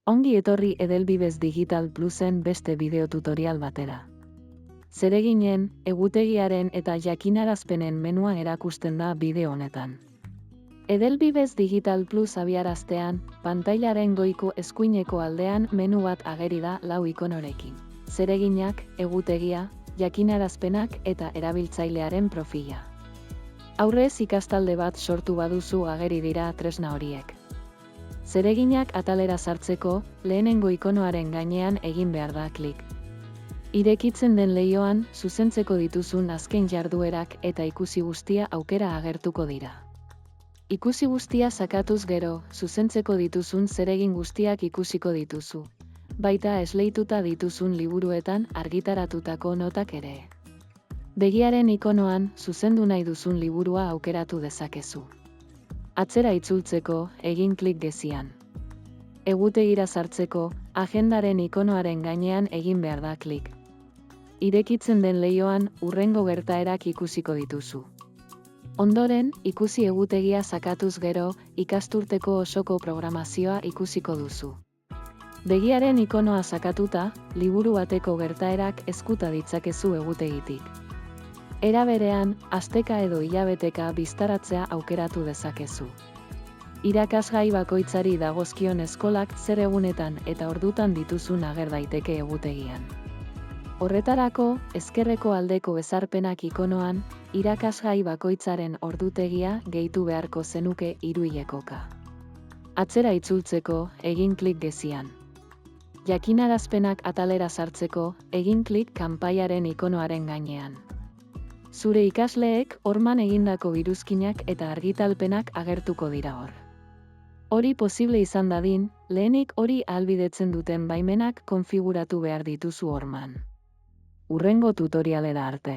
Ongi etorri Edelbibes Digital Plusen beste bideo tutorial batera. Zereginen, egutegiaren eta jakinarazpenen menua erakusten da bideo honetan. Edelbibes Digital Plus abiaraztean, pantailaren goiko eskuineko aldean menu bat ageri da 4 ikonorekin. Zereginak, egutegia, jakinarazpenak eta erabiltzailearen profila. Aurrez ikastalde bat sortu baduzu ageri dira tresna horiek. Zereginak atalera sartzeko, lehenengo ikonoaren gainean egin behar da klik. Irekitzen den leihoan, zuzentzeko dituzun azken jarduerak eta ikusi guztia aukera agertuko dira. Ikusi guztia sakatuz gero, zuzentzeko dituzun zeregin guztiak ikusiko dituzu. Baita esleituta dituzun liburuetan argitaratutako notak ere. Begiaren ikonoan, zuzendu nahi duzun liburua aukeratu dezakezu. Atzera itzultzeko, egin klik gezian. Egutegira sartzeko, agendaren ikonoaren gainean egin behar da klik. Irekitzen den leihoan, hurrengo gertaerak ikusiko dituzu. Ondoren, ikusi egutegia sakatuz gero, ikasturteko osoko programazioa ikusiko duzu. Begiaren ikonoa sakatuta, liburu bateko gertaerak ezkuta ditzakezu egutegitik. Era berean, asteka edo hilabeteka biztaratzea aukeratu dezakezu. Irakasgai bakoitzari dagozkion eskolak zer egunetan eta ordutan dituzun ager daiteke egutegian. Horretarako, ezkerreko aldeko ezarpenak ikonoan, irakasgai bakoitzaren ordutegia gehitu beharko zenuke hiruhilekoka. Atzera itzultzeko, egin klik gezian. Jakinarazpenak atalera sartzeko, egin klik kanpaiaren ikonoaren gainean. Zure ikasleek horman egindako iruzkinak eta argitalpenak agertuko dira hor. Hori posible izan dadin, lehenik hori ahalbidetzen duten baimenak konfiguratu behar dituzu horman. Hurrengo tutorialera arte.